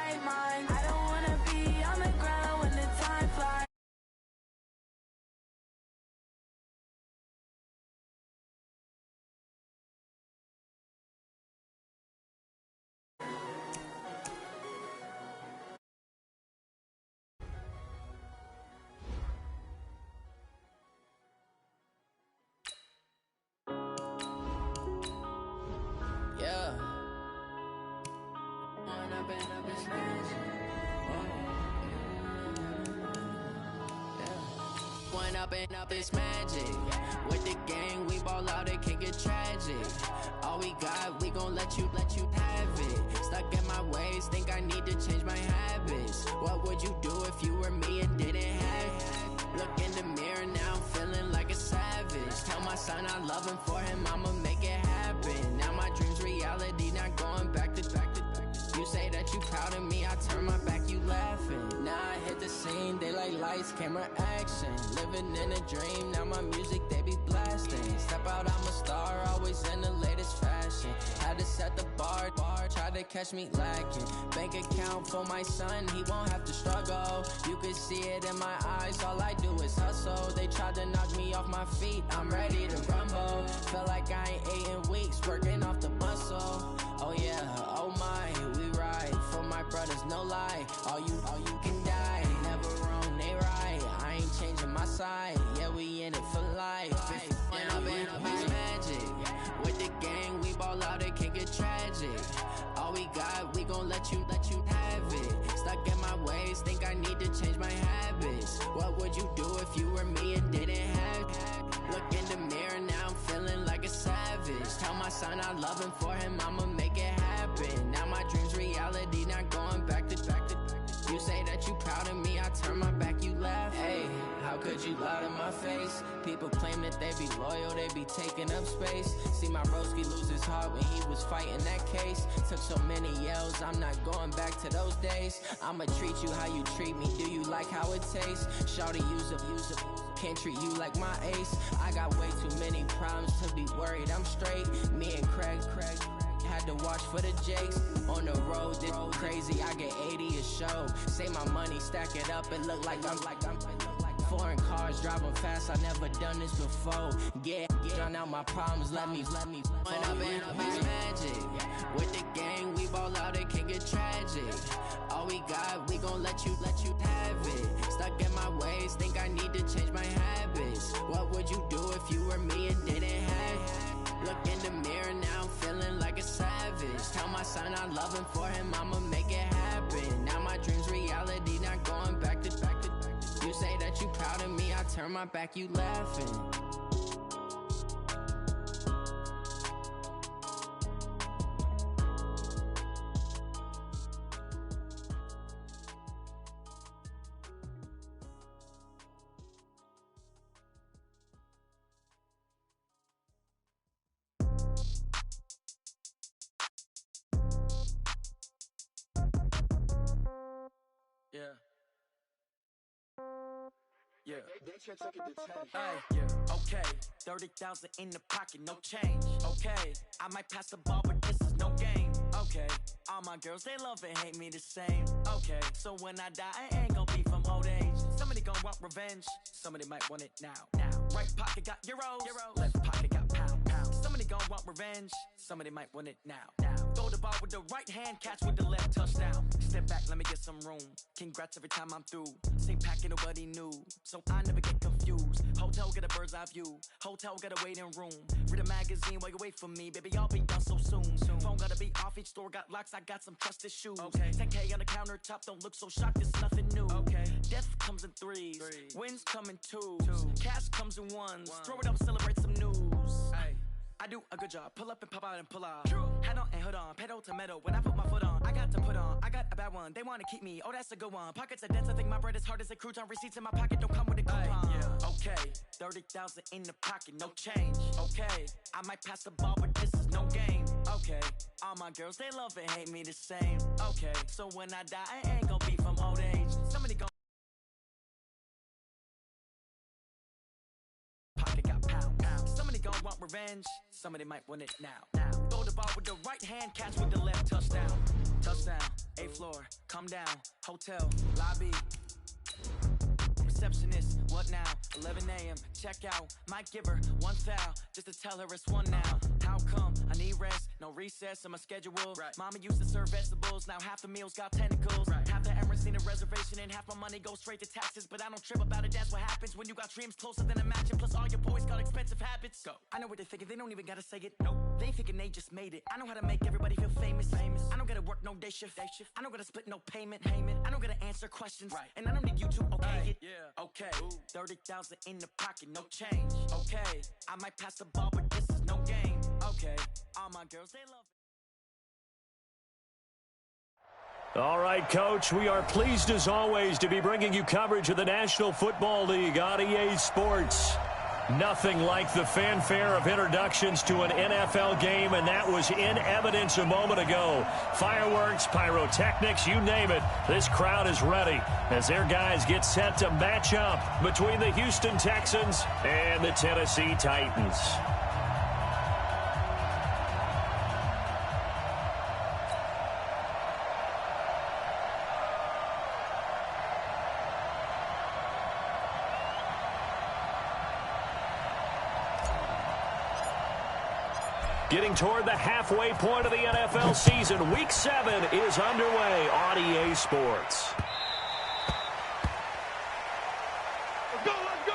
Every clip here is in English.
right mind. I don't wanna be on the ground when the time flies. Yeah. When I've been up this magic. When I've been up this magic. With the gang, we ball out, it can get tragic. All we got, we gon' let you have it. Stuck in my ways, think I need to change my habits. What would you do if you were me and didn't have it? Look in the mirror now, I'm feeling like a savage. Tell my son I love him, for him I'ma make it happen. Now my dream's reality, not going back to. You say that you proud of me, I turn my back, you laughing. Now I hit the scene, they like lights, camera, action. Living in a dream, now my music, they be blasting. Step out, I'm a star, always in the latest fashion. Had to set the bar, try to catch me lacking. Bank account for my son, he won't have to struggle. You can see it in my eyes, all I do is hustle. They tried to knock me off my feet, I'm ready to rumble. Felt like I ain't ate in weeks, working off the muscle. Oh yeah, oh my, we ride for my brothers, no lie. All you can die, never wrong, they right. I ain't changing my side, yeah, we in it for life. When I've been up this magic. With the gang, we ball out, it can get tragic. All we got, we gon' let you have it. Stuck in my ways, think I need to change my habits. What would you do if you were me and didn't have it? Look in the mirror, now I'm feeling like a savage. Tell my son I love him, for him I'ma make it happen. Now my dream's reality, not going back to. You say that you proud of me, I turn my back, you laugh. Hey, how could you lie to my face? People claim that they be loyal, they be taking up space. See my broski lose his heart when he was fighting that case. Took so many yells, I'm not going back to those days. I'ma treat you how you treat me, do you like how it tastes? Shawty, use up, can't treat you like my ace. I got way too many problems to be worried, I'm straight. Me and Craig had to watch for the Jakes. On the road, this crazy, I get 80 a show. Say my money, stack it up, it look like I'm foreign cars, driving fast, I never done this before. Get drown out my problems, let me When I've been up this magic. With the gang, we ball out, it can get tragic. All we got, we gon' let you have it. Stuck in my ways, think I need to change my habits. What would you do if you were me and didn't have it? Look in the mirror, now I'm feeling like a savage. Tell my son I love him, for him I'ma make it happen. Now my dream's reality, not going back to. You say that you proud of me, I turn my back, you laughing. Yeah. Yeah. Hey, yeah. Okay. 30,000 in the pocket, no change. Okay. I might pass the ball, but this is no game. Okay. All my girls, they love and hate me the same. Okay. So when I die, I ain't gon' be from old age. Somebody gon' want revenge. Somebody might want it now. Right pocket got euros. Left pocket got pound. Somebody gon' want revenge. Somebody might want it now. Throw the ball with the right hand, catch with the left, touchdown. Step back, let me get some room. Congrats every time I'm through. Same packet, nobody knew. So I never get confused. Hotel get a bird's eye view. Hotel get a waiting room. Read a magazine while you wait for me. Baby, I'll be done so soon. Phone gotta be off, each store got locks. I got some trusted shoes. Okay. 10K on the countertop, don't look so shocked, it's nothing new. Okay. Death comes in threes. Wins come in twos. Cash comes in ones. Throw it up, celebrate some news. Ay. I do a good job, pull up and pop out and pull out. True. Head on and hood on, pedal to metal. When I put my foot on, I got to put on. I got a bad one, they wanna keep me. Oh, that's a good one. Pockets are dense, I think my bread is hard as a crouton. Receipts in my pocket don't come with a coupon. Yeah. Okay, 30,000 in the pocket, no change. Okay, I might pass the ball, but this is no game. Okay, all my girls, they love and hate me the same. Okay, so when I die, I ain't gon' be from old age. Somebody gon' pocket got pound. Somebody gon' want revenge. Somebody might want it now. Throw the ball with the right hand, catch with the left, touchdown. Touchdown. A flow floor, come down, hotel, lobby. Receptionist, what now? 11 a.m., check out. Might give her one foul, just to tell her it's one now. How come? I need rest, no recess in my schedule. Right. Mama used to serve vegetables, now half the meals got tentacles. Right. Half the errands need a reservation and half my money goes straight to taxes. But I don't trip about it, that's what happens when you got dreams closer than a match. And plus all your boys got expensive habits. Go. I know what they're thinking, they don't even gotta say it. Nope. They thinking they just made it. I know how to make everybody feel famous. I don't gotta work no day shift. I don't gotta split no payment. I don't gotta answer questions. Right. And I don't need you to okay it. Yeah. Okay. 30,000 in the pocket, no change. Okay. I might pass the ball, but this is no game. Okay. All my girls, they love it. All right, Coach, we are pleased as always to be bringing you coverage of the National Football League on EA Sports. Nothing like the fanfare of introductions to an NFL game, and that was in evidence a moment ago. Fireworks, pyrotechnics, you name it. This crowd is ready as their guys get set to match up between the Houston Texans and the Tennessee Titans. Getting toward the halfway point of the NFL season, Week 7 is underway on EA Sports. Let's go, let's go!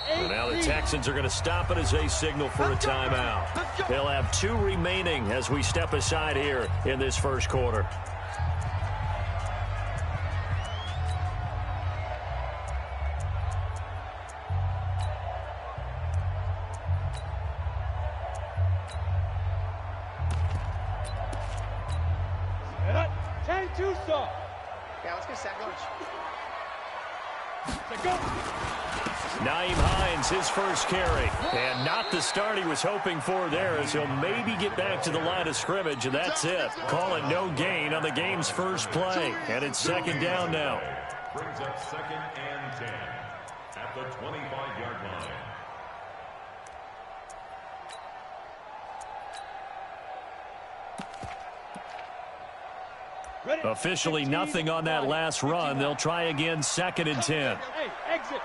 And now the Texans are going to stop it as they signal for a timeout. They'll have 2 remaining as we step aside here in this first quarter. Yeah, let's get set, coach. Naeem Hines, his first carry. And not the start he was hoping for there, as he'll maybe get back to the line of scrimmage, and that's it. Call it no gain on the game's first play. And it's second down now. Brings up 2nd and 10 at the 25-yard line. Officially nothing on that last run. They'll try again, 2nd and 10. Hey, exit.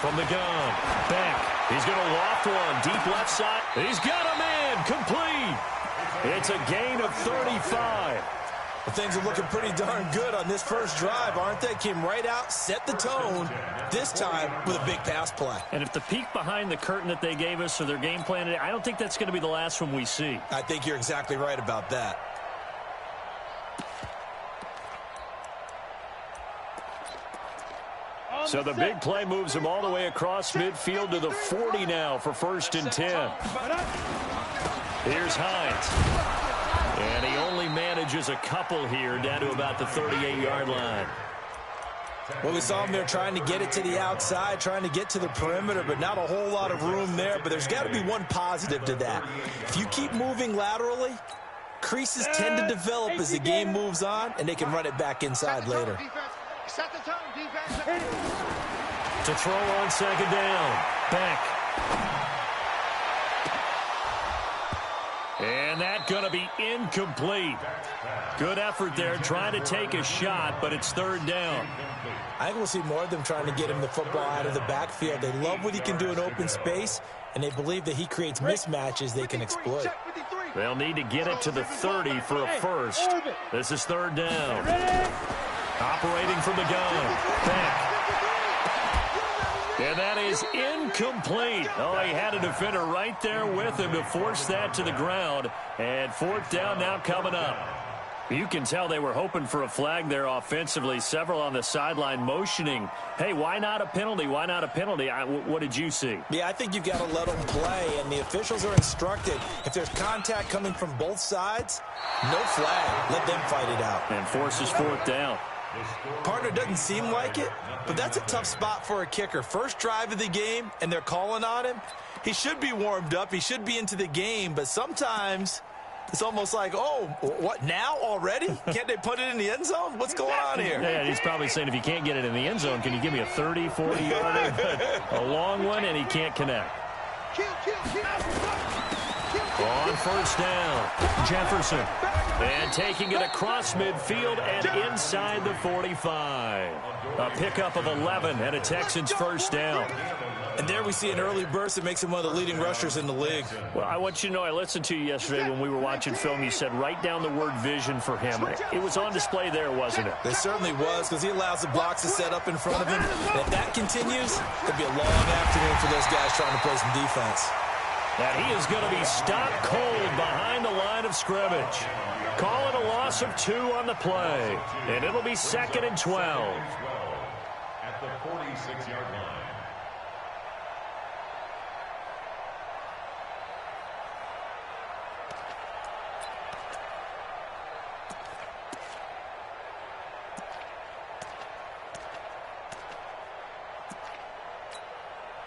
From the gun, back. He's going to loft one, deep left side. He's got a man, complete. It's a gain of 35. Well, things are looking pretty darn good on this first drive, aren't they? Came right out, set the tone, this time with a big pass play. And if the peek behind the curtain that they gave us or their game plan today, I don't think that's going to be the last one we see. I think you're exactly right about that. So the big play moves him all the way across midfield to the 40 now for 1st and 10. Here's Hines. And he only manages a couple here down to about the 38-yard line. Well, we saw him there trying to get it to the outside, trying to get to the perimeter, but not a whole lot of room there. But there's got to be one positive to that. If you keep moving laterally, creases tend to develop as the game moves on, and they can run it back inside later. Set the tone, defense. To throw on 2nd down. Back. And that's going to be incomplete. Good effort there, trying to take a shot, but it's 3rd down. I think we'll see more of them trying to get him the football out of the backfield. They love what he can do in open space, and they believe that he creates mismatches they can exploit. They'll need to get it to the 30 for a first. This is 3rd down. Operating from the gun. Back. And that is incomplete. Oh, he had a defender right there with him to force that to the ground. And 4th down now coming up. You can tell they were hoping for a flag there offensively. Several on the sideline motioning. Hey, why not a penalty? Why not a penalty? What did you see? Yeah, I think you've got to let them play, and the officials are instructed. If there's contact coming from both sides, no flag. Let them fight it out. And forces 4th down. Partner, doesn't seem like it, but that's a tough spot for a kicker. First drive of the game, and they're calling on him. He should be warmed up. He should be into the game, but sometimes it's almost like, oh, what, now already? Can't they put it in the end zone? What's going on here? Yeah, he's probably saying, if you can't get it in the end zone, can you give me a 30, 40-yarder? A long one, and he can't connect. On first down, Jefferson. And taking it across midfield and inside the 45. A pickup of 11 and a Texans first down. And there we see an early burst that makes him one of the leading rushers in the league. Well, I want you to know, I listened to you yesterday when we were watching film. You said write down the word vision for him. It was on display there, wasn't it? It certainly was, because he allows the blocks to set up in front of him. And if that continues, it could be a long afternoon for those guys trying to play some defense. And he is going to be stopped cold behind the line of scrimmage. Call it a loss of 2 on the play. And it'll be 2nd and 12. At the 46-yard line.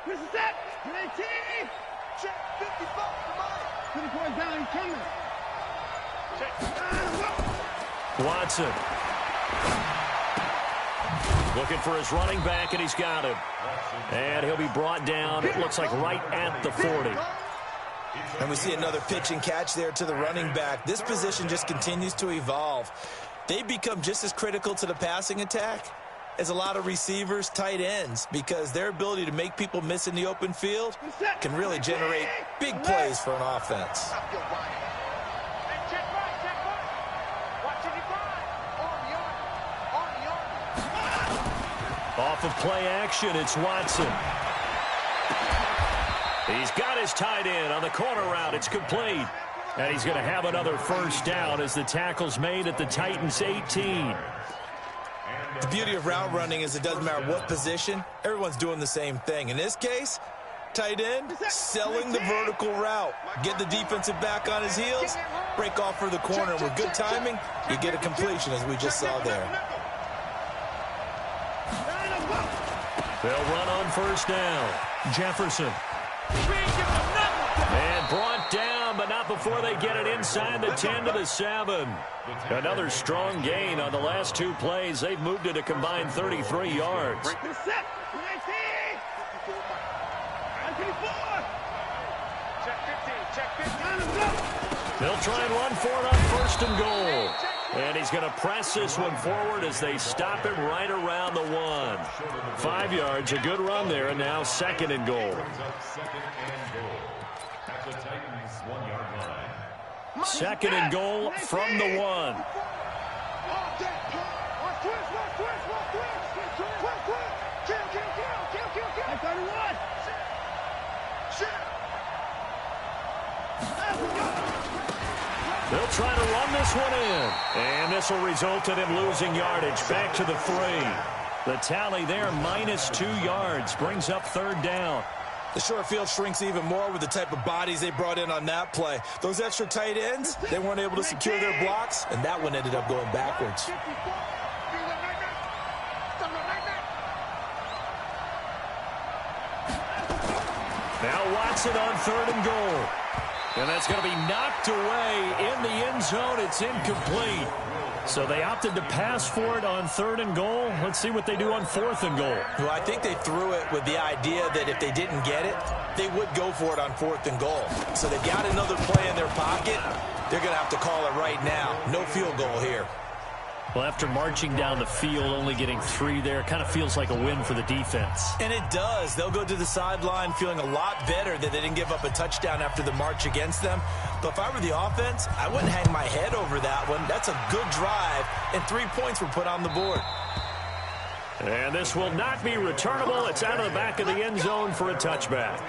This is it. Check 55 for Mike. 24 down, he's coming. Watson. Looking for his running back, and he's got him. And he'll be brought down, it looks like right at the 40. And we see another pitch and catch there to the running back. This position just continues to evolve. They become just as critical to the passing attack as a lot of receivers, tight ends, because their ability to make people miss in the open field can really generate big plays for an offense. Off of play action, it's Watson. He's got his tight end on the corner route. It's complete. And he's going to have another first down as the tackle's made at the Titans' 18. The beauty of route running is it doesn't matter what position. Everyone's doing the same thing. In this case, tight end, selling the vertical route. Get the defensive back on his heels, break off for the corner. With good timing, you get a completion, as we just saw there. They'll run on first down. Jefferson. And brought down, but not before they get it inside the 10 to the 7. Another strong gain on the last 2 plays. They've moved it a combined 33 yards. They'll try and run for it on first and goal. And he's going to press this one forward as they stop him right around the 1. 5 yards, a good run there, and now 2nd and goal. At the Titans' 1-yard line. 2nd and goal from the 1. They'll try to run this one in. And this will result in him losing yardage. Back to the 3. The tally there, minus 2 yards. Brings up 3rd down. The short field shrinks even more with the type of bodies they brought in on that play. Those extra tight ends, they weren't able to secure their blocks, and that one ended up going backwards. Now Watson on 3rd and goal. And that's going to be knocked away in the end zone. It's incomplete. So they opted to pass for it on 3rd and goal. Let's see what they do on 4th and goal. Well, I think they threw it with the idea that if they didn't get it, they would go for it on 4th and goal. So they've got another play in their pocket. They're going to have to call it right now. No field goal here. Well, after marching down the field, only getting 3 there, kind of feels like a win for the defense. And it does. They'll go to the sideline feeling a lot better that they didn't give up a touchdown after the march against them. But if I were the offense, I wouldn't hang my head over that one. That's a good drive, and 3 points were put on the board. And this will not be returnable. It's out of the back of the end zone for a touchback.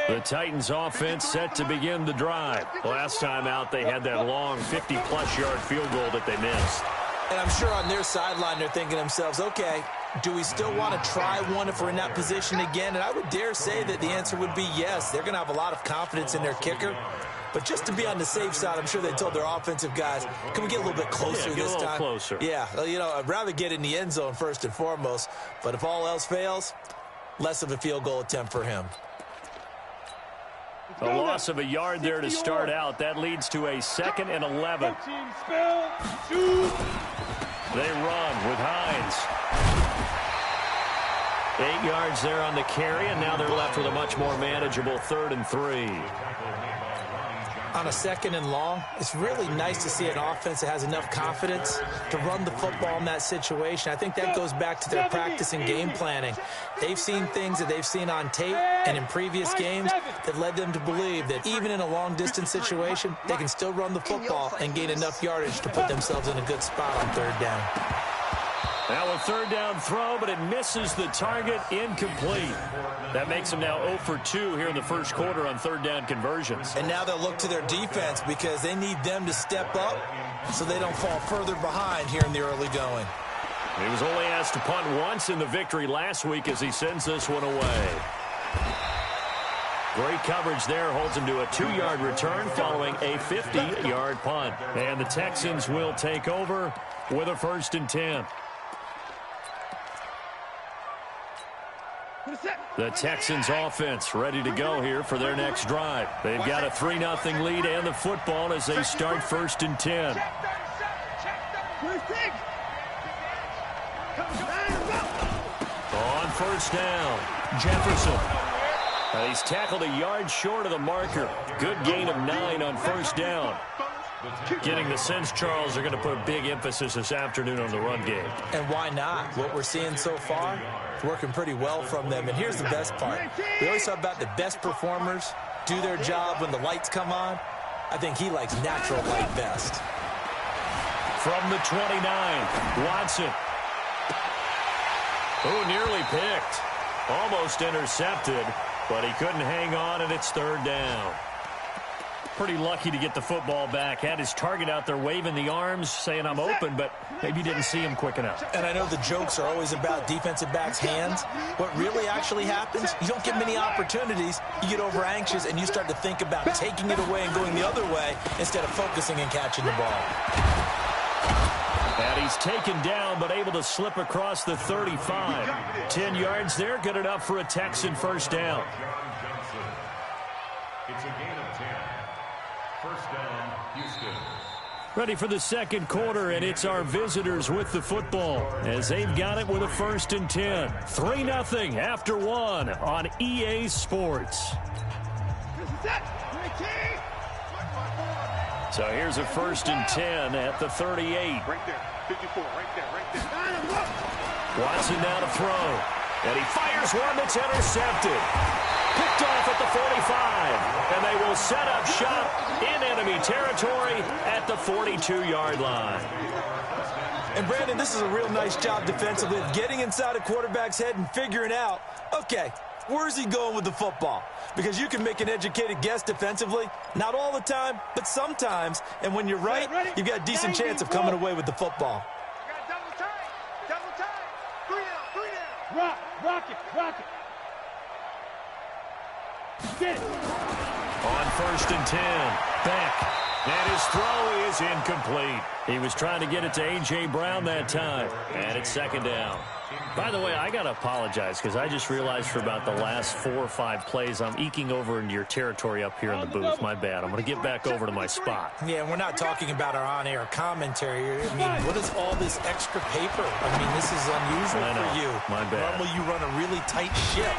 The Titans offense set to begin the drive. Last time out, they had that long 50-plus yard field goal that they missed. And I'm sure on their sideline they're thinking to themselves, okay, do we still want to try one if we're in that position again? And I would dare say that the answer would be yes. They're going to have a lot of confidence in their kicker. But just to be on the safe side, I'm sure they told their offensive guys, can we get a little bit closer this time? Get a little closer. Yeah, you know, I'd rather get in the end zone first and foremost. But if all else fails, less of a field goal attempt for him. A loss of a yard there to start out. That leads to a 2nd and 11. They run with Hines. 8 yards there on the carry, and now they're left with a much more manageable 3rd and 3. On a 2nd and long, it's really nice to see an offense that has enough confidence to run the football in that situation. I think that goes back to their practice and game planning. They've seen things that they've seen on tape and in previous games that led them to believe that even in a long-distance situation, they can still run the football and gain enough yardage to put themselves in a good spot on 3rd down. Now a 3rd down throw, but it misses the target, incomplete. That makes them now 0 for 2 here in the first quarter on 3rd down conversions. And now they'll look to their defense because they need them to step up so they don't fall further behind here in the early going. He was only asked to punt once in the victory last week as he sends this one away. Great coverage there, holds him to a 2-yard return following a 50-yard punt. And the Texans will take over with a 1st and 10. The Texans offense ready to go here for their next drive. They've got a 3-0 lead and the football as they start 1st and 10. On 1st down, Jefferson. He's tackled a yard short of the marker. Good gain of 9 on 1st down. Getting the sense, Charles, they're going to put a big emphasis this afternoon on the run game. And why not? What we're seeing so far, it's working pretty well from them. And here's the best part. We always talk about the best performers do their job when the lights come on. I think he likes natural light best. From the 29, Watson. Oh, nearly picked. Almost intercepted, but he couldn't hang on, and it's 3rd down. Pretty lucky to get the football back. Had his target out there waving the arms, saying I'm open, but maybe didn't see him quick enough. And I know the jokes are always about defensive backs' hands. What really actually happens, you don't get many opportunities. You get over anxious, and you start to think about taking it away and going the other way instead of focusing and catching the ball. And he's taken down, but able to slip across the 35. 10 yards there, good enough for a Texan 1st down. It's a gain of 10. 1st down, Houston. Ready for the 2nd quarter, and it's our visitors with the football as they've got it with a 1st and 10. 3-0 after 1 on EA Sports. So here's a 1st and 10 at the 38. Right there, 54, right there. Watson now to throw, and he fires one that's intercepted. Picked off at the 45, and they will set up shop in enemy territory at the 42-yard line. And, Brandon, this is a real nice job defensively of getting inside a quarterback's head and figuring out, okay, where's he going with the football? Because you can make an educated guess defensively, not all the time, but sometimes. And when you're right, you've got a decent chance of coming away with the football. Double time. 3 down. Rock it. Get it. On 1st and 10, Beck. And his throw is incomplete. He was trying to get it to A.J. Brown that time. And it's 2nd down. By the way, I got to apologize because I just realized for about the last 4 or 5 plays, I'm eking over into your territory up here in the booth. My bad. I'm going to get back over to my spot. Yeah, we're not talking about our on-air commentary. I mean, what is all this extra paper? I mean, this is unusual for you. My bad. Normally you run a really tight ship.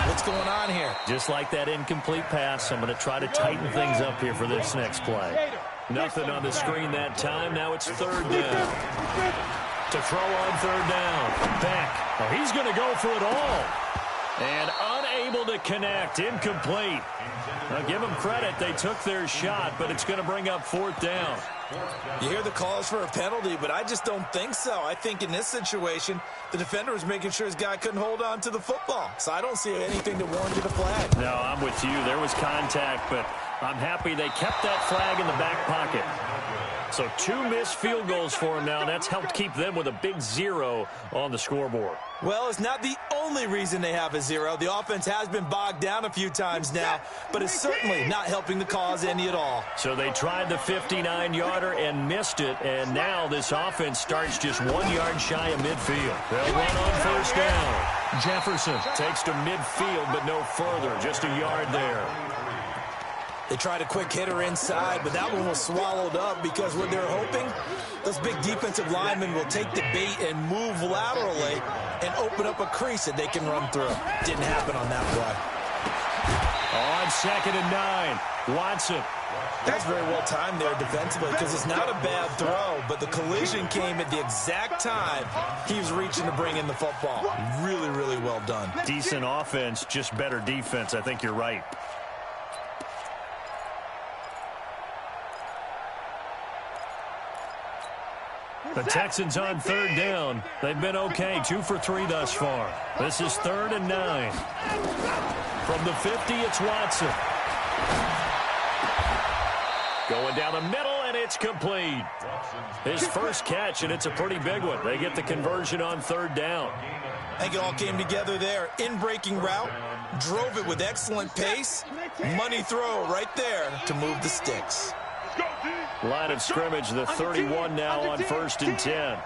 What's going on here? Just like that incomplete pass, I'm going to try to tighten things up here for this next play. Nothing on the screen that time. Now it's 3rd down. To throw on 3rd down. Beck. Oh, he's going to go for it all. And unable to connect. Incomplete. Now give them credit. They took their shot, but it's going to bring up 4th down. You hear the calls for a penalty, but I just don't think so. I think in this situation, the defender was making sure his guy couldn't hold on to the football. So I don't see anything to warrant a flag. No, I'm with you. There was contact, but I'm happy they kept that flag in the back pocket. So 2 missed field goals for him now, and that's helped keep them with a big 0 on the scoreboard. Well, it's not the only reason they have a 0. The offense has been bogged down a few times now, but it's certainly not helping the cause any at all. So they tried the 59-yarder and missed it, and now this offense starts just 1 yard shy of midfield. They'll run on 1st down. Jefferson takes to midfield, but no further, just a yard there. They tried a quick hitter inside, but that one was swallowed up because what they're hoping, those big defensive linemen will take the bait and move laterally and open up a crease that they can run through. Didn't happen on that play. On 2nd and 9, Watson. That's very well timed there defensively because it's not a bad throw, but the collision came at the exact time he was reaching to bring in the football. Really, really well done. Decent offense, just better defense. I think you're right. The Texans on 3rd down. They've been okay, 2 for 3 thus far. This is 3rd and 9. From the 50, it's Watson. Going down the middle, and it's complete. His first catch, and it's a pretty big one. They get the conversion on 3rd down. I think it all came together there. In-breaking route, drove it with excellent pace. Money throw right there to move the sticks. Line of scrimmage, the 31 now on 1st and 10.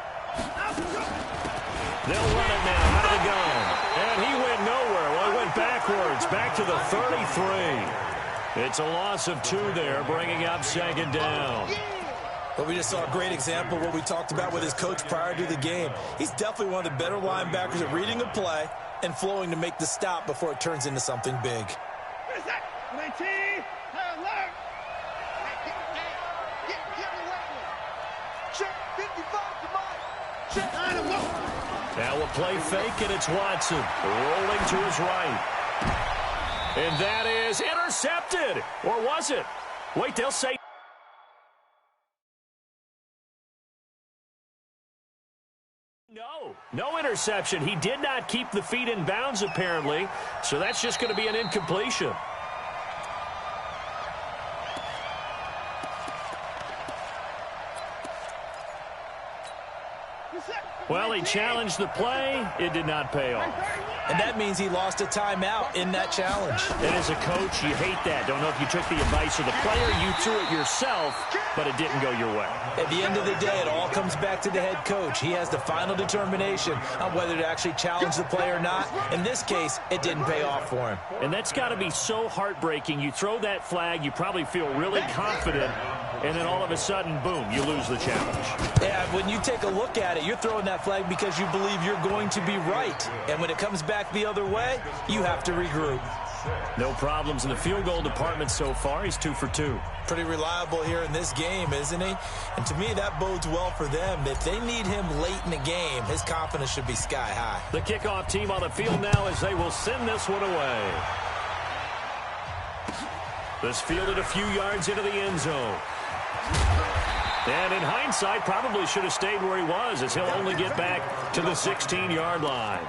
They'll run it now out of the gun. And he went nowhere. Well, he went backwards, back to the 33. It's a loss of 2 there, bringing up 2nd down. But we just saw a great example of what we talked about with his coach prior to the game. He's definitely one of the better linebackers at reading a play and flowing to make the stop before it turns into something big. Now a play fake, and it's Watson rolling to his right. And that is intercepted. Or was it? Wait, they'll say no. No interception. He did not keep the feet in bounds, apparently. So that's just going to be an incompletion. Well, he challenged the play. It did not pay off. And that means he lost a timeout in that challenge. And as a coach, you hate that. Don't know if you took the advice of the player. You threw it yourself, but it didn't go your way. At the end of the day, it all comes back to the head coach. He has the final determination on whether to actually challenge the play or not. In this case, it didn't pay off for him. And that's got to be so heartbreaking. You throw that flag, you probably feel really confident, and then all of a sudden, boom, you lose the challenge. Yeah, when you take a look at it, you're throwing that flag because you believe you're going to be right. And when it comes back the other way, you have to regroup. No problems in the field goal department so far. He's 2 for 2. Pretty reliable here in this game, isn't he? And to me, that bodes well for them. If they need him late in the game, his confidence should be sky high. The kickoff team on the field now as they will send this one away. This fielded a few yards into the end zone. And in hindsight, probably should have stayed where he was, as he'll only get back to the 16-yard line.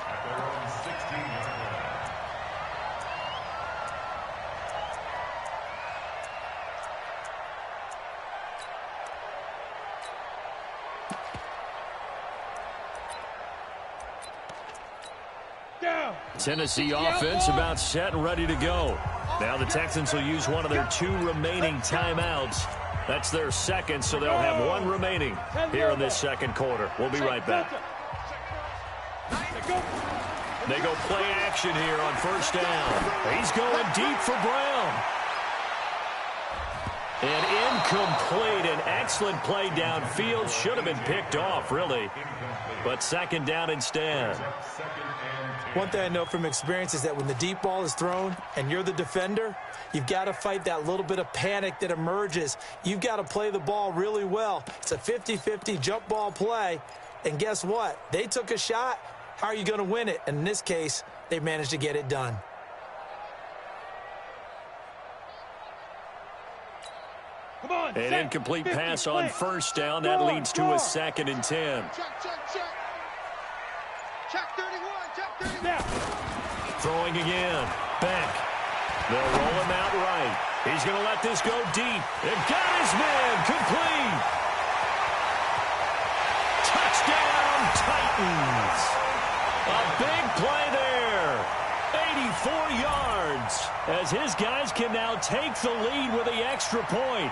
Tennessee offense about set and ready to go. Now the Texans will use one of their 2 remaining timeouts. That's their second, so they'll have 1 remaining here in this second quarter. We'll be right back. They go play action here on 1st down. He's going deep for Brown. And incomplete. An excellent play downfield. Should have been picked off, really. But 2nd down instead. One thing I know from experience is that when the deep ball is thrown and you're the defender, you've got to fight that little bit of panic that emerges. You've got to play the ball really well. It's a 50-50 jump ball play. And guess what? They took a shot. How are you going to win it? And in this case, they managed to get it done. An incomplete pass on first down. That leads to a 2nd and 10. Check 31. Check 31. Throwing again. Back. They'll roll him out right. He's going to let this go deep. It got his man. Complete. Touchdown, Titans. A big play there. 84 yards. As his guys can now take the lead with the extra point.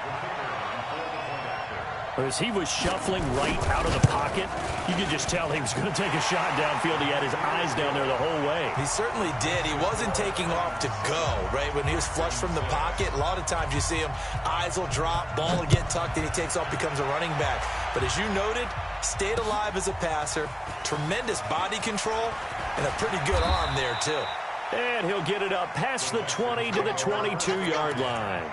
As he was shuffling right out of the pocket, you could just tell he was going to take a shot downfield. He had his eyes down there the whole way. He certainly did. He wasn't taking off to go, right? When he was flush from the pocket, a lot of times you see him, eyes will drop, ball will get tucked, and he takes off, becomes a running back. But as you noted, stayed alive as a passer, tremendous body control, and a pretty good arm there, too. And he'll get it up past the 20 to the 22-yard line.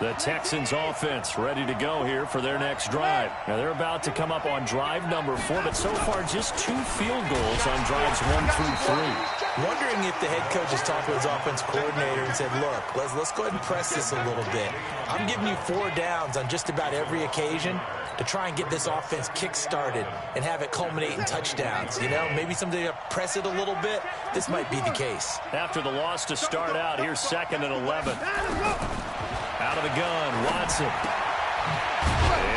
The Texans offense ready to go here for their next drive. Now they're about to come up on drive number 4, but so far just 2 field goals on drives 1 through 3. Wondering if the head coach has talked to his offense coordinator and said, look, let's go ahead and press this a little bit. I'm giving you 4 downs on just about every occasion to try and get this offense kick-started and have it culminate in touchdowns. You know, maybe someday to press it a little bit. This might be the case. After the loss to start out, here's 2nd and 11. Out of the gun, Watson.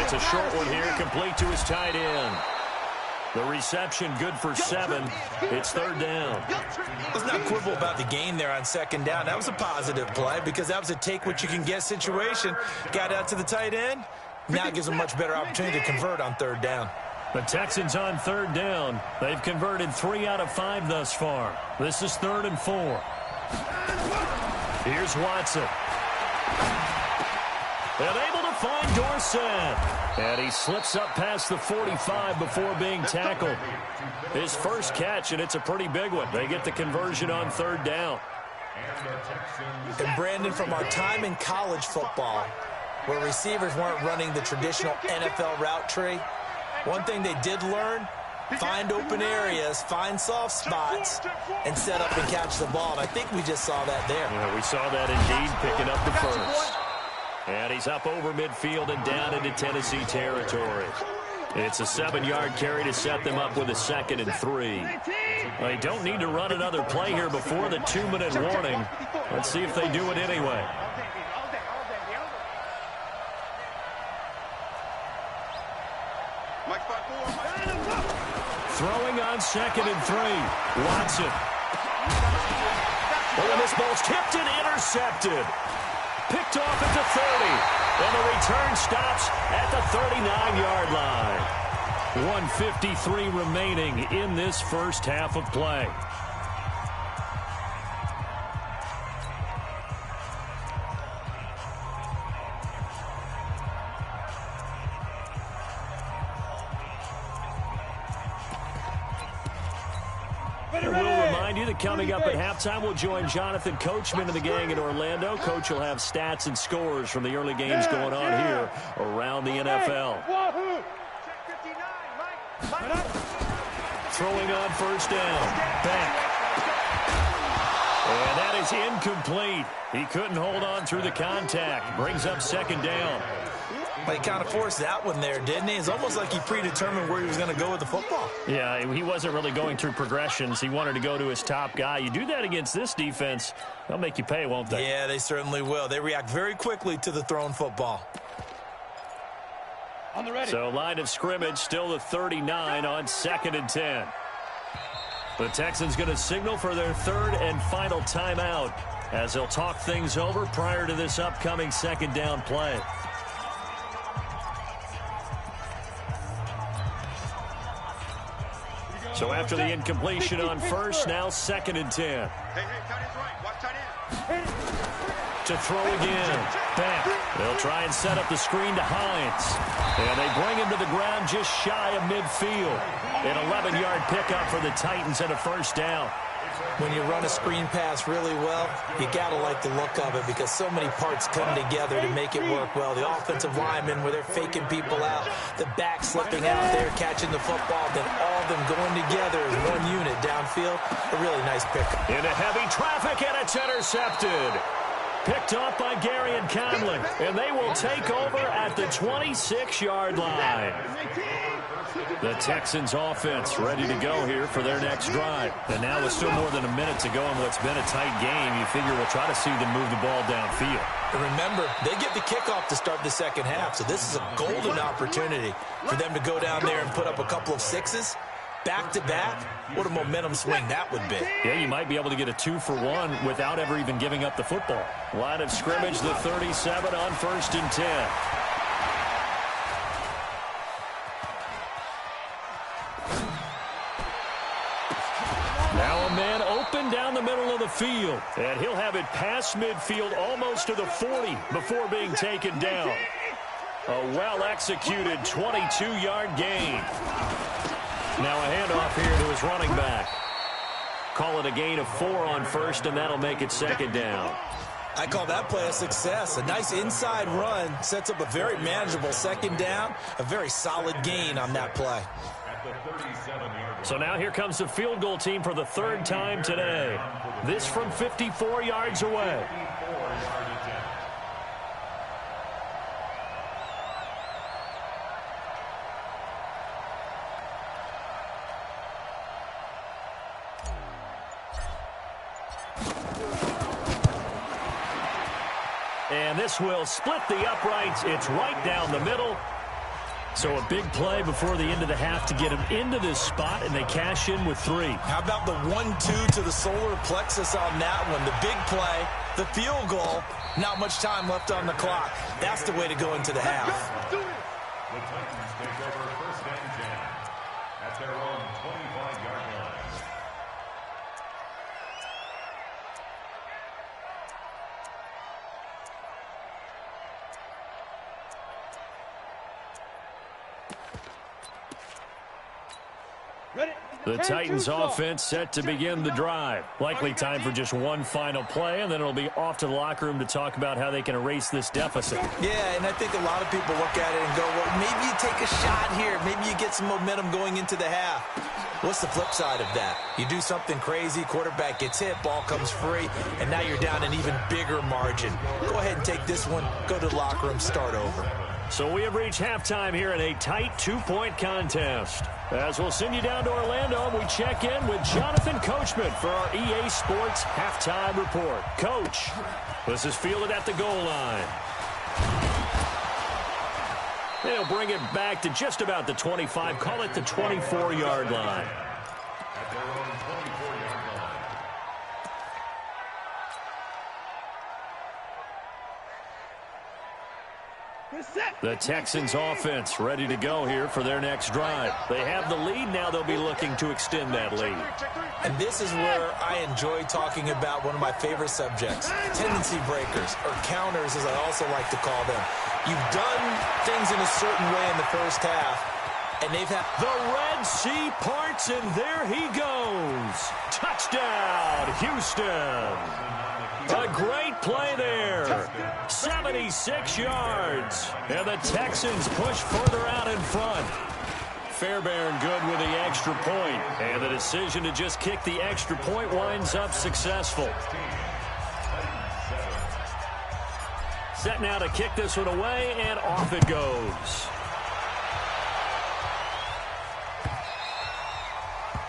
It's a short one here, complete to his tight end. The reception good for 7. It's 3rd down. Let's not quibble about the gain there on 2nd down. That was a positive play because that was a take-what-you-can-get situation. Got out to the tight end. Now it gives them a much better opportunity to convert on 3rd down. The Texans on 3rd down. They've converted 3 out of 5 thus far. This is 3rd and 4. Here's Watson. And able to find Dorsett. And he slips up past the 45 before being tackled. His first catch, and it's a pretty big one. They get the conversion on 3rd down. And Brandon, from our time in college football, where receivers weren't running the traditional NFL route tree, one thing they did learn, find open areas, find soft spots, and set up and catch the ball. And I think we just saw that there. Yeah, we saw that indeed, picking up the first. And he's up over midfield and down into Tennessee territory. It's a 7-yard carry to set them up with a 2nd and 3. They don't need to run another play here before the 2-minute warning. Let's see if they do it anyway. Throwing on 2nd and 3. Watson. Oh, and this ball's tipped and intercepted. Picked off at the 30. And the return stops at the 39-yard line. 1:53 remaining in this first half of play. Coming up at halftime, we'll join Jonathan Coachman and the gang in Orlando. Coach will have stats and scores from the early games going on here around the NFL. Throwing on 1st down. Back. And that is incomplete. He couldn't hold on through the contact. Brings up 2nd down. He kind of forced that one there, didn't he? It's almost like he predetermined where he was going to go with the football. Yeah, he wasn't really going through progressions. He wanted to go to his top guy. You do that against this defense, they'll make you pay, won't they? Yeah, they certainly will. They react very quickly to the thrown football. On the ready. So line of scrimmage still the 39 on 2nd and 10. The Texans going to signal for their 3rd and final timeout as they'll talk things over prior to this upcoming 2nd down play. So after the incompletion on 1st, now 2nd and 10. To throw again. Back. They'll try and set up the screen to Hines. And they bring him to the ground just shy of midfield. An 11-yard pickup for the Titans and a 1st down. When you run a screen pass really well, you got to like the look of it because so many parts come together to make it work well. The offensive linemen, where they're faking people out, the back slipping out there, catching the football, then all of them going together as one unit downfield. A really nice pickup. Into heavy traffic, and it's intercepted. Picked off by Gary and Conley, and they will take over at the 26-yard line. The Texans offense ready to go here for their next drive. And now with still more than a minute to go in what's been a tight game, you figure we'll try to see them move the ball downfield. And remember, they get the kickoff to start the second half, so this is a golden opportunity for them to go down there and put up a couple of sixes. Back-to-back, what a momentum swing that would be. Yeah, you might be able to get a 2-for-1 without ever even giving up the football. Line of scrimmage, the 37 on 1st and 10. Now a man open down the middle of the field, and he'll have it past midfield almost to the 40 before being taken down. A well-executed 22-yard gain. Now a handoff here to his running back. Call it a gain of 4 on 1st, and that'll make it 2nd down. I call that play a success. A nice inside run sets up a very manageable 2nd down. A very solid gain on that play. So now here comes the field goal team for the 3rd time today. This from 54 yards away. And this will split the uprights. It's right down the middle. So a big play before the end of the half to get him into this spot, and they cash in with 3. How about the 1-2 to the solar plexus on that one? The big play, the field goal, not much time left on the clock. That's the way to go into the half. The Titans take over 1st and 10 at their own 25-yard line. The Titans offense set to begin the drive. Likely time for just one final play, and then it'll be off to the locker room to talk about how they can erase this deficit. Yeah, and I think a lot of people look at it and go, well, maybe you take a shot here. Maybe you get some momentum going into the half. What's the flip side of that? You do something crazy, quarterback gets hit, ball comes free, and now you're down an even bigger margin. Go ahead and take this one, go to the locker room, start over. So we have reached halftime here in a tight 2-point contest. As we'll send you down to Orlando, we check in with Jonathan Coachman for our EA Sports Halftime Report. Coach, this is fielded at the goal line. They'll bring it back to just about the 25, call it the 24-yard line. At their own 24-yard line. The Texans offense ready to go here for their next drive. They have the lead now. They'll be looking to extend that lead. And this is where I enjoy talking about one of my favorite subjects, tendency breakers, or counters as I also like to call them. You've done things in a certain way in the first half, and they've had... The Red Sea parts, and there he goes. Touchdown, Houston. A great play there. 76 yards. And the Texans push further out in front. Fairbairn good with the extra point. And the decision to just kick the extra point winds up successful. Set now to kick this one away, and off it goes.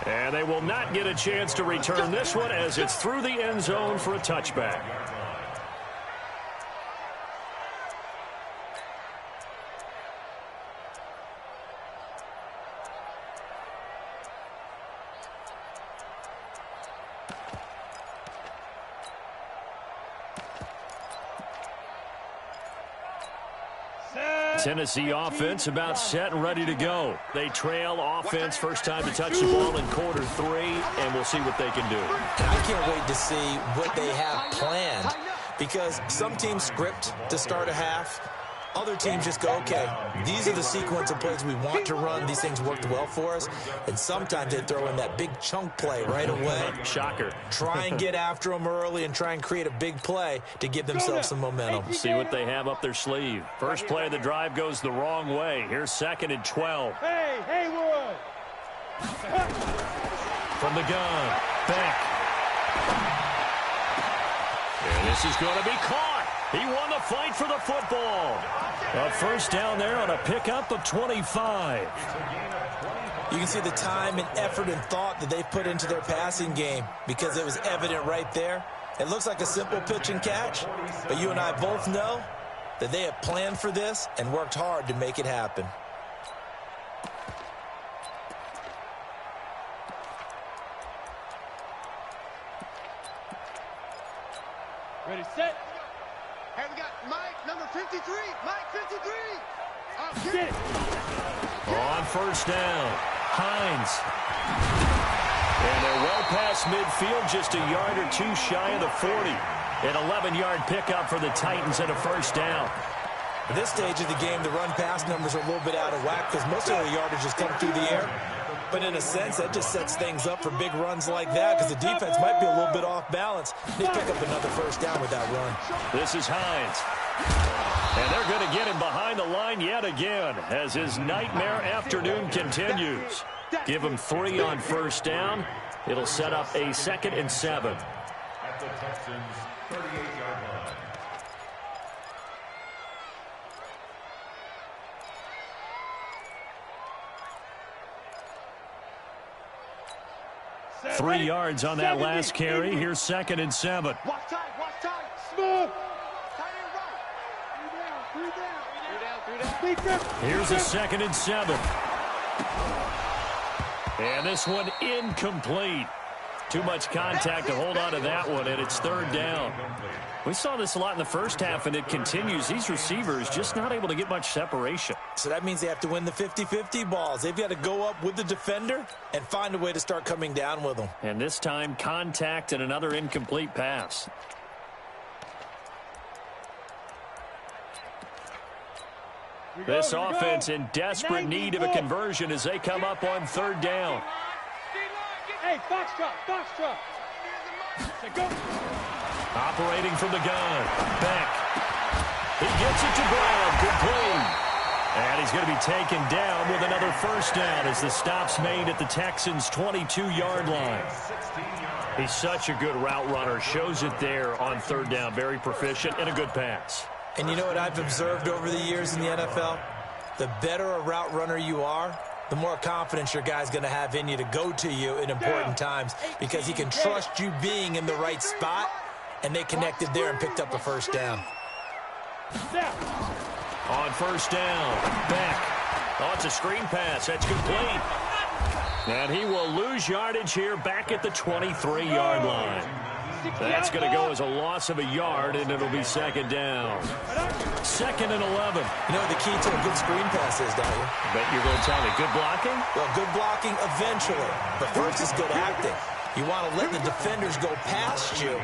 And they will not get a chance to return this one as it's through the end zone for a touchback. Tennessee offense about set and ready to go. They trail offense first time to touch the ball in quarter 3, and we'll see what they can do. And I can't wait to see what they have planned, because some teams script to start a half, Other teams just go, okay, these are the sequence of plays we want to run. These things worked well for us. And sometimes they throw in that big chunk play right away. Shocker. Try and get after them early and try and create a big play to give themselves some momentum. See what they have up their sleeve. First play of the drive goes the wrong way. Here's 2nd and 12. Hey, Haywood! From the gun, Beck. And this is going to be caught. He won the fight for the football. A first down there on a pickup of 25. You can see the time and effort and thought that they've put into their passing game because it was evident right there. It looks like a simple pitch and catch, but you and I both know that they have planned for this and worked hard to make it happen. Ready, set. Hey, we got Mike, number 53. Mike, 53. Get it. On first down, Hines. And they're well past midfield, just a yard or two shy of the 40. An 11-yard pickup for the Titans and a first down. At this stage of the game, the run-pass numbers are a little bit out of whack because most of the yardage has come through the air. But in a sense, that just sets things up for big runs like that because the defense might be a little bit off balance. They pick up another first down with that run. This is Hines. And they're going to get him behind the line yet again as his nightmare afternoon continues. Give him 3 on first down. It'll set up a 2nd and 7. At the Texans' 38-yard line. Ready? 3 yards on that last carry. Here's 2nd and 7. Watch tight, smooth. Three down. Here's a 2nd and 7. And this one incomplete. Too much contact to hold on to that one, and it's 3rd down. We saw this a lot in the first half, and it continues. These receivers just not able to get much separation. So that means they have to win the 50-50 balls. They've got to go up with the defender and find a way to start coming down with them. And this time, contact and another incomplete pass. This offense in desperate need of a conversion as they come up on 3rd down. Hey, Foxtrot. Go. Operating from the gun, Beck. He gets it to Brown, complete. And he's going to be taken down with another first down as the stop's made at the Texans' 22-yard line. He's such a good route runner. Shows it there on 3rd down. Very proficient and a good pass. And you know what I've observed over the years in the NFL? The better a route runner you are, the more confidence your guy's going to have in you to go to you in important times because he can trust you being in the right spot, and they connected there and picked up a first down. On first down, Beck. Oh, it's a screen pass. That's complete. And he will lose yardage here back at the 23-yard line. That's going to go as a loss of a yard, and it'll be 2nd down. 2nd and 11. You know what the key to a good screen pass is, don't you? Bet you're going to tell me good blocking? Well, good blocking eventually, but first is good acting. You want to let the defenders go past you,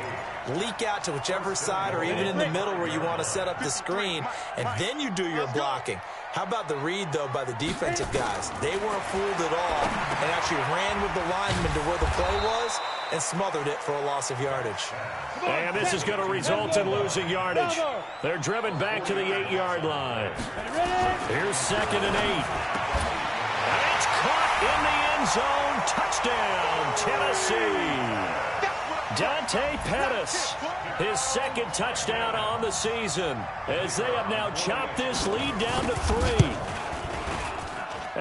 leak out to whichever side or even in the middle where you want to set up the screen, and then you do your blocking. How about the read, though, by the defensive guys? They weren't fooled at all and actually ran with the lineman to where the play was and smothered it for a loss of yardage. And this is going to result in losing yardage. They're driven back to the 8-yard line. Here's 2nd and 8. And it's caught in the end zone. Touchdown, Tennessee. Dante Pettis, his 2nd touchdown on the season, as they have now chopped this lead down to 3.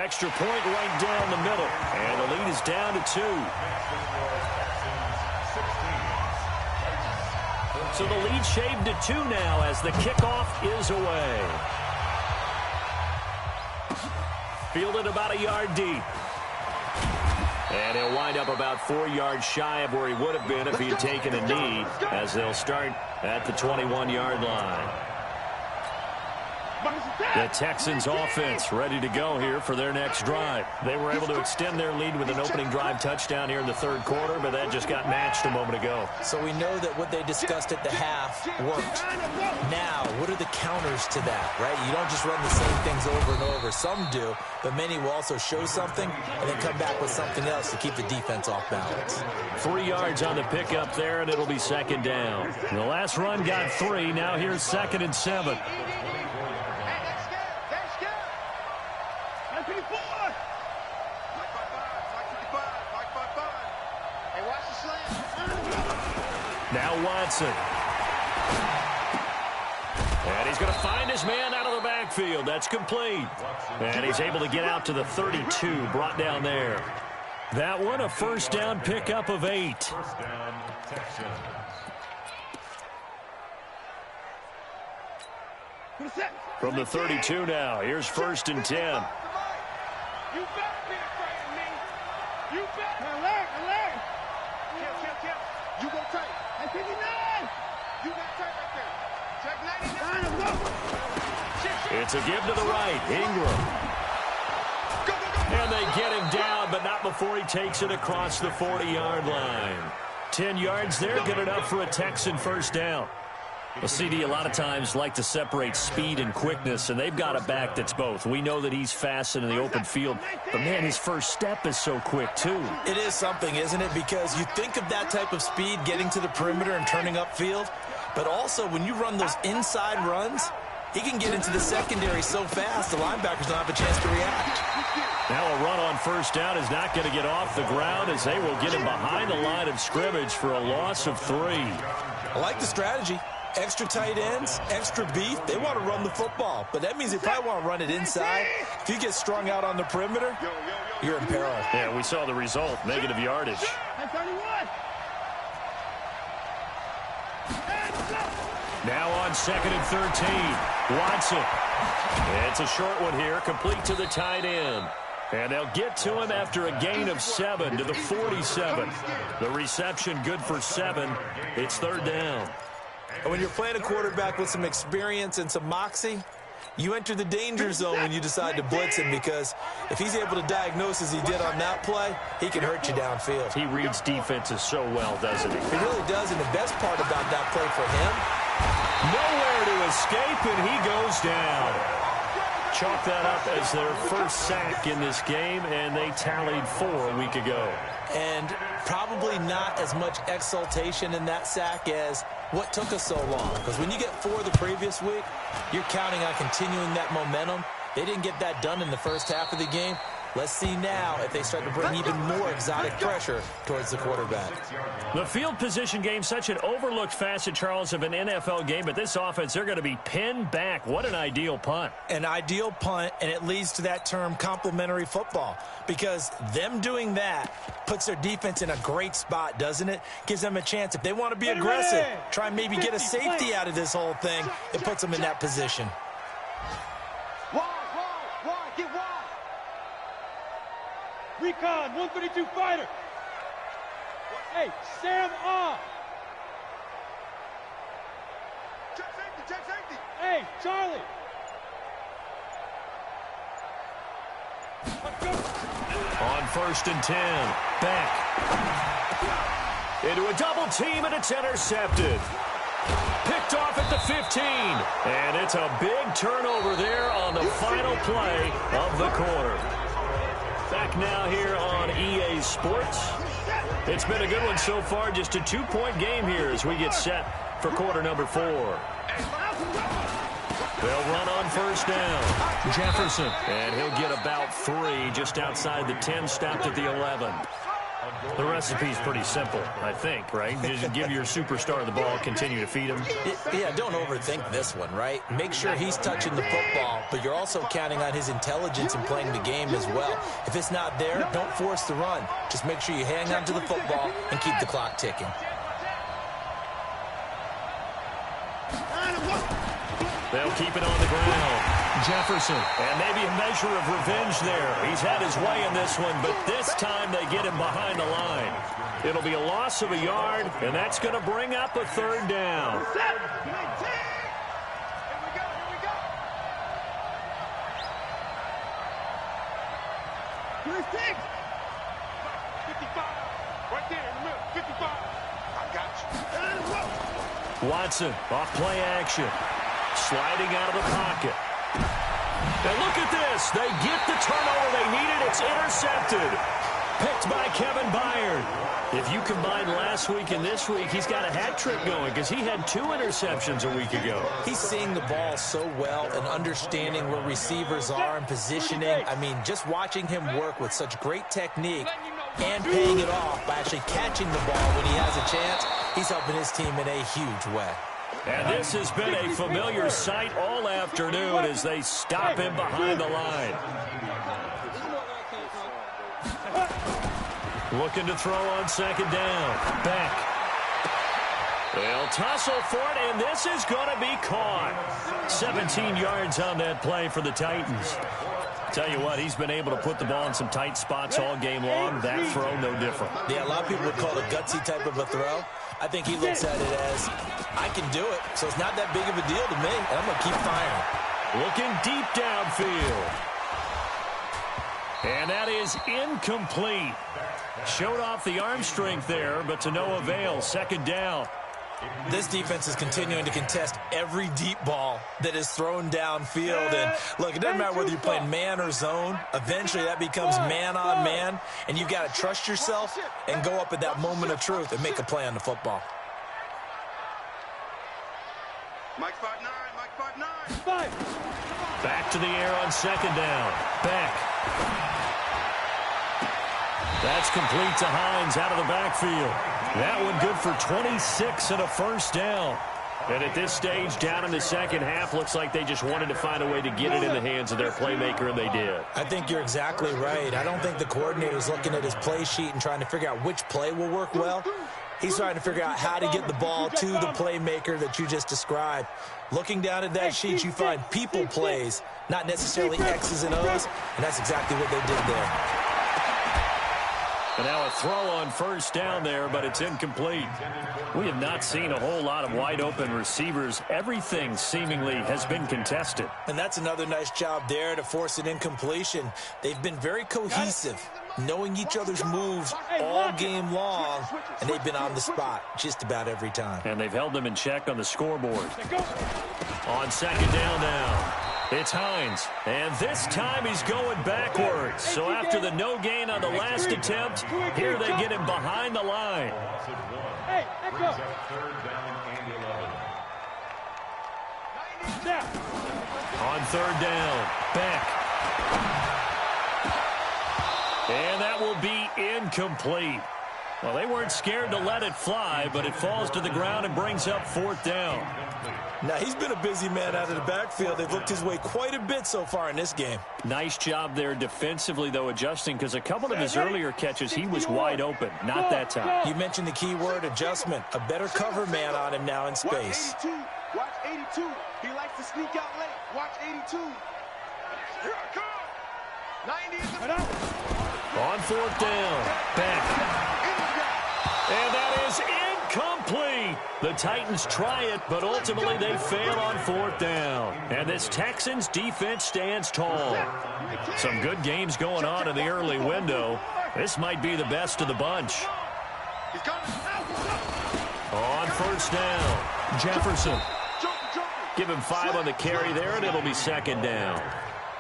Extra point right down the middle, and the lead is down to 2. So the lead shaved to 2 now as the kickoff is away. Fielded about a yard deep. And he'll wind up about 4 yards shy of where he would have been if he had taken a knee, as they'll start at the 21-yard line. The Texans offense ready to go here for their next drive. They were able to extend their lead with an opening drive touchdown here in the third quarter, but that just got matched a moment ago. So we know that what they discussed at the half worked. Now, what are the counters to that, right? You don't just run the same things over and over. Some do, but many will also show something and then come back with something else to keep the defense off balance. 3 yards on the pickup there, and it'll be second down. The last run got 3. Now here's 2nd and 7. Now Watson. And he's going to find his man out of the backfield. That's complete. And he's able to get out to the 32, brought down there. That one, a first down pickup of 8. First down, Texans. From the 32 now, here's 1st and 10. You better be afraid of me. You better. Alert. Kill. You go tight. At 59. You got tight right there. Check 99. It's a give to the right. Ingram. Go. And they get him down, but not before he takes it across the 40-yard line. 10 yards there, good enough for a Texan first down. Well, CD, a lot of times like to separate speed and quickness, and they've got a back that's both. We know that he's fast in the open field, but, man, his first step is so quick, too. It is something, isn't it? Because you think of that type of speed getting to the perimeter and turning upfield, but also when you run those inside runs, he can get into the secondary so fast the linebackers don't have a chance to react. Now a run on first down is not going to get off the ground as they will get him behind the line of scrimmage for a loss of 3. I like the strategy. Extra tight ends, extra beef. They want to run the football, but that means they probably want to run it inside. If you get strung out on the perimeter, you're in peril. Yeah, we saw the result, negative yardage. Now on 2nd and 13, Watson. It's a short one here, complete to the tight end. And they'll get to him after a gain of 7 to the 47. The reception good for 7. It's 3rd down. And when you're playing a quarterback with some experience and some moxie, you enter the danger zone when you decide to blitz him, because if he's able to diagnose as he did on that play, he can hurt you downfield. He reads defenses so well, doesn't he? He really does, and the best part about that play for him, nowhere to escape, and he goes down. Chalk that up as their first sack in this game, and they tallied 4 a week ago. And probably not as much exultation in that sack as what took us so long. Because when you get 4 the previous week, you're counting on continuing that momentum. They didn't get that done in the first half of the game. Let's see now if they start to bring even more exotic pressure towards the quarterback. The field position game, such an overlooked facet, Charles, of an NFL game, but this offense, they're going to be pinned back. What an ideal punt. An ideal punt, and it leads to that term complementary football, because them doing that puts their defense in a great spot, doesn't it? Gives them a chance. If they want to be aggressive, try and maybe get a safety out of this whole thing, it puts them in that position. Wide, get wide. Recon, 132 fighter. Hey, Sam off. Check safety. Hey, Charlie. On 1st and 10, back. Into a double team, and it's intercepted. Picked off at the 15. And it's a big turnover there on the final play of the quarter. Back now here on EA Sports. It's been a good one so far. Just a 2-point game here as we get set for quarter number 4. They'll run on first down. Jefferson. And he'll get about 3 just outside the 10, stopped at the 11. The recipe's pretty simple, I think, right? Just give your superstar the ball, continue to feed him. Yeah, don't overthink this one, right? Make sure he's touching the football, but you're also counting on his intelligence in playing the game as well. If it's not there, don't force the run. Just make sure you hang on to the football and keep the clock ticking. They'll keep it on the ground. Jefferson. And maybe a measure of revenge there. He's had his way in this one, but this time they get him behind the line. It'll be a loss of a yard, and that's going to bring up a 3rd down. 56. 55. Right there in the middle. 55. I got you. Watson, off play action. Sliding out of the pocket. And look at this. They get the turnover they needed. It's intercepted. Picked by Kevin Byard. If you combine last week and this week, he's got a hat trick going because he had 2 interceptions a week ago. He's seeing the ball so well and understanding where receivers are and positioning. I mean, just watching him work with such great technique and paying it off by actually catching the ball when he has a chance, he's helping his team in a huge way. And this has been a familiar sight all afternoon as they stop him behind the line. Looking to throw on second down. Beck. They'll tussle for it, and this is going to be caught. 17 yards on that play for the Titans. Tell you what, he's been able to put the ball in some tight spots all game long. That throw, no different. Yeah, a lot of people would call it a gutsy type of a throw. I think he looks at it as, I can do it, so it's not that big of a deal to me, and I'm going to keep firing. Looking deep downfield. And that is incomplete. Showed off the arm strength there, but to no avail. Second down. This defense is continuing to contest every deep ball that is thrown downfield. And look, it doesn't matter whether you're playing man or zone. Eventually that becomes man on man, and you've got to trust yourself and go up at that moment of truth and make a play on the football. Mike 5'9", Mike 5'9". Back to the air on second down. Beck. That's complete to Hines out of the backfield. That one good for 26 and a first down. And at this stage, down in the second half, looks like they just wanted to find a way to get it in the hands of their playmaker, and they did. I think you're exactly right. I don't think the coordinator's looking at his play sheet and trying to figure out which play will work well. He's trying to figure out how to get the ball to the playmaker that you just described. Looking down at that sheet, you find people plays, not necessarily X's and O's, and that's exactly what they did there. And now a throw on first down there, but it's incomplete. We have not seen a whole lot of wide-open receivers. Everything seemingly has been contested. And that's another nice job there to force an incompletion. They've been very cohesive, knowing each other's moves all game long, and they've been on the spot just about every time. And they've held them in check on the scoreboard. On second down now. It's Hines, and this time he's going backwards. So after the no gain on the last attempt, here they get him behind the line. Hey, let's go. On third down, Beck. And that will be incomplete. Well, they weren't scared to let it fly, but it falls to the ground and brings up fourth down. Now, he's been a busy man out of the backfield. They've looked his way quite a bit so far in this game. Nice job there defensively, though, adjusting, because a couple of his earlier catches, he was wide open. Not that time. You mentioned the key word, adjustment. A better cover man on him now in space. Watch 82. He likes to sneak out late. Watch 82. Here I come. 90 is the... On fourth down, Beck. And that is incomplete. The Titans try it, but ultimately they fail on fourth down. And this Texans defense stands tall. Some good games going on in the early window. This might be the best of the bunch. On first down, Jefferson. Give him 5 on the carry there, and it'll be second down.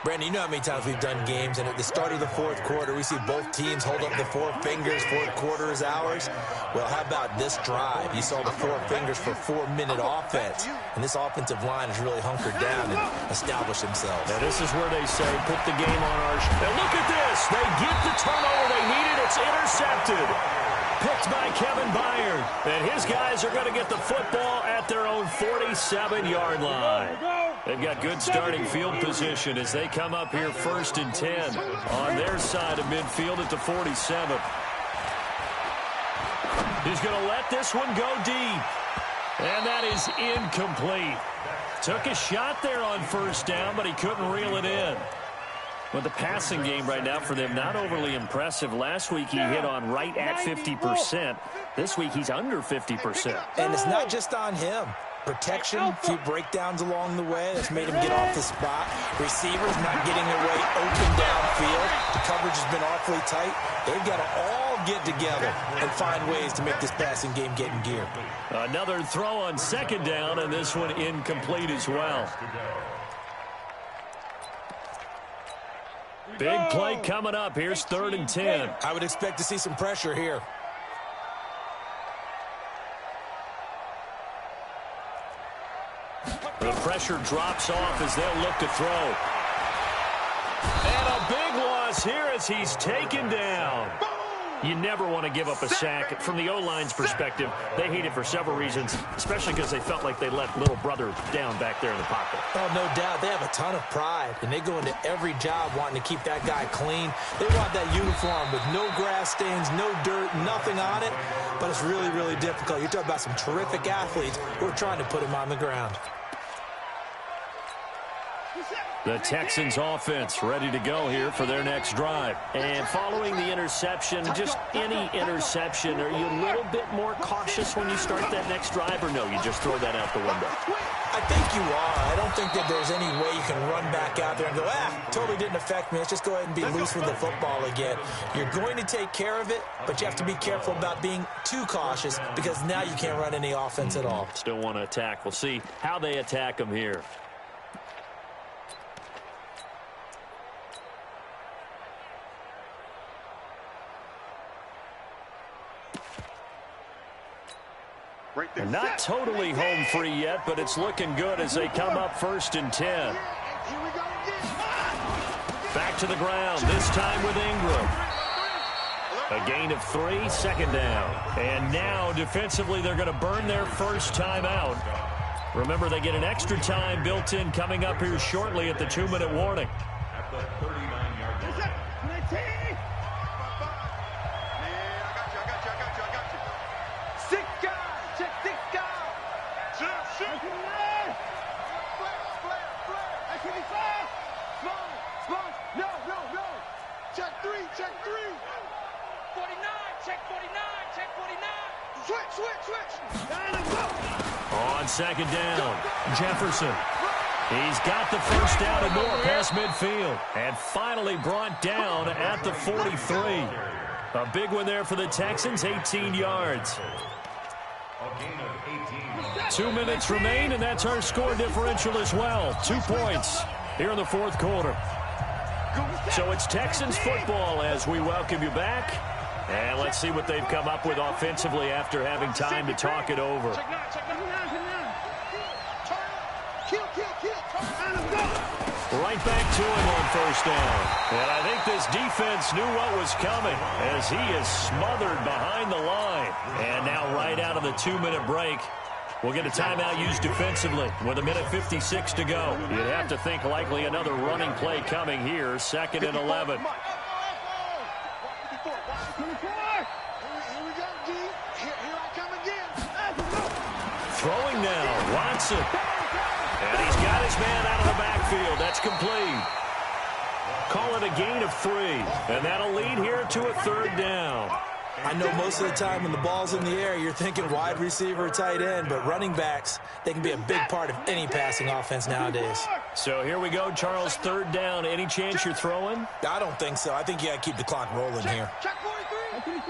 Brandon, you know how many times we've done games, and at the start of the fourth quarter, we see both teams hold up the 4 fingers, fourth quarter is ours. Well, how about this drive? You saw the 4 fingers for 4-minute offense, and this offensive line has really hunkered down and established themselves. Now, this is where they say, put the game on our... And look at this! They get the turnover they needed. It's intercepted. Picked by Kevin Byard. And his guys are going to get the football at their own 47-yard line. They've got good starting field position as they come up here 1st and 10 on their side of midfield at the 47. He's going to let this one go deep. And that is incomplete. Took a shot there on first down, but he couldn't reel it in. But the passing game right now for them, not overly impressive. Last week he hit on right at 50%. This week he's under 50%. And it's not just on him. Protection, a few breakdowns along the way. That's made him get off the spot. Receivers not getting their way open downfield to cover coverage has been awfully tight. They've got to all get together and find ways to make this passing game get in gear. Another throw on second down, and this one incomplete as well. Big play coming up. Here's 3rd and 10. I would expect to see some pressure here. The pressure drops off as they'll look to throw. And a big loss here as he's taken down. You never want to give up a sack. From the O-line's perspective, they hate it for several reasons, especially because they felt like they let little brother down back there in the pocket. Oh, no doubt. They have a ton of pride, and they go into every job wanting to keep that guy clean. They want that uniform with no grass stains, no dirt, nothing on it, but it's really, really difficult. You're talking about some terrific athletes who are trying to put him on the ground. The Texans offense ready to go here for their next drive. And following the interception, just any interception, are you a little bit more cautious when you start that next drive, or no, you just throw that out the window? I think you are. I don't think that there's any way you can run back out there and go, totally didn't affect me. Let's just go ahead and be loose with the football again. You're going to take care of it, but you have to be careful about being too cautious because now you can't run any offense at all. Still want to attack. We'll see how they attack them here. And not totally home free yet, but it's looking good as they come up 1st and 10. Back to the ground, this time with Ingram. A gain of 3, 2nd down. And now, defensively, they're going to burn their first time out. Remember, they get an extra time built in coming up here shortly at the 2-minute warning. At the 39-yard line. Check 3. 49, check 49. Switch. On 2nd down, Jefferson. He's got the first down and more past midfield. And finally brought down at the 43. A big one there for the Texans, 18 yards. 2 minutes remain, and that's our score differential as well. 2 points here in the 4th quarter. So it's Texans football as we welcome you back. And let's see what they've come up with offensively after having time to talk it over. Right back to him on 1st down. And I think this defense knew what was coming as he is smothered behind the line. And now right out of the 2-minute break, we'll get a timeout used defensively with 1:56 to go. You'd have to think likely another running play coming here, 2nd and 11. Throwing now, Watson. And he's got his man out of the backfield. That's complete. Call it a gain of 3. And that'll lead here to a 3rd down. I know most of the time when the ball's in the air, you're thinking wide receiver or tight end, but running backs, they can be a big part of any passing offense nowadays. So here we go, Charles, 3rd down. Any chance you're throwing? I don't think so. I think you got to keep the clock rolling here. Check 43.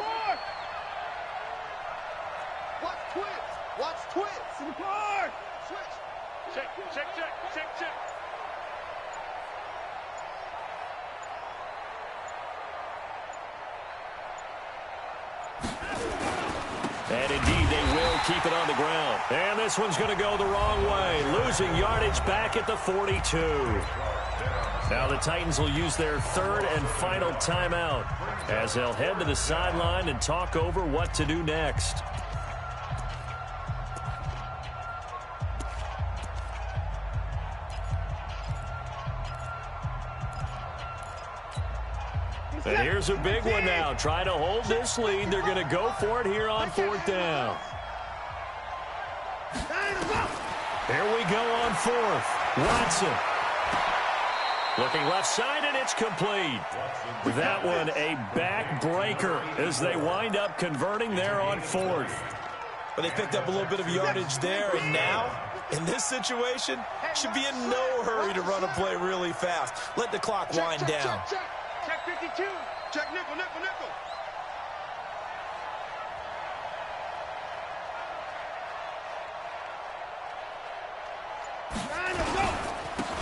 Watch twits. Switch. Check. And indeed, they will keep it on the ground. And this one's going to go the wrong way. Losing yardage back at the 42. Now the Titans will use their 3rd and final timeout as they'll head to the sideline and talk over what to do next. And here's a big one now. Trying to hold this lead. They're going to go for it here on 4th down. Here we go on 4th. Watson. Looking left side, and it's complete. That one a backbreaker as they wind up converting there on 4th. But they picked up a little bit of yardage there, and now, in this situation, should be in no hurry to run a play really fast. Let the clock wind down. Check 52. Check nickel, nickel, nickel.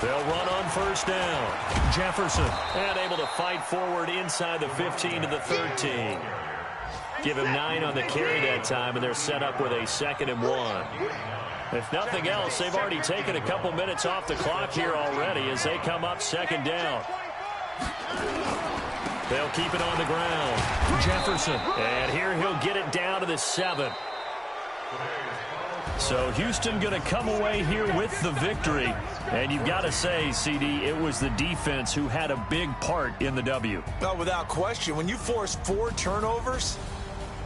They'll run on first down. Jefferson, and able to fight forward inside the 15 to the 13. Give him 9 on the carry that time, and they're set up with a 2nd and 1. If nothing else, they've already taken a couple minutes off the clock here already as they come up 2nd down. They'll keep it on the ground. Jefferson, and here he'll get it down to the 7. So Houston going to come away here with the victory. And you've got to say, CD, it was the defense who had a big part in the W. No, without question. When you force 4 turnovers,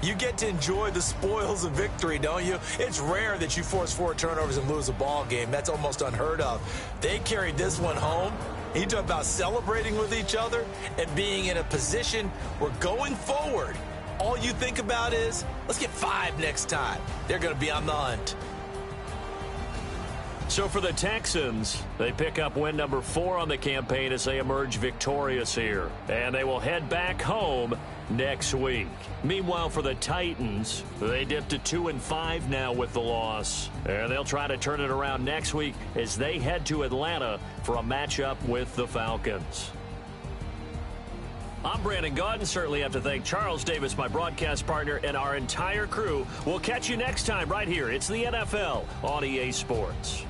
you get to enjoy the spoils of victory, don't you? It's rare that you force 4 turnovers and lose a ball game. That's almost unheard of. They carried this one home. You talk about celebrating with each other and being in a position where going forward, all you think about is, let's get 5 next time. They're going to be on the hunt. So for the Texans, they pick up win number 4 on the campaign as they emerge victorious here. And they will head back home next week. Meanwhile, for the Titans, they dipped to 2-5 now with the loss. And they'll try to turn it around next week as they head to Atlanta for a matchup with the Falcons. I'm Brandon Gaudin. Certainly have to thank Charles Davis, my broadcast partner, and our entire crew. We'll catch you next time right here. It's the NFL on EA Sports.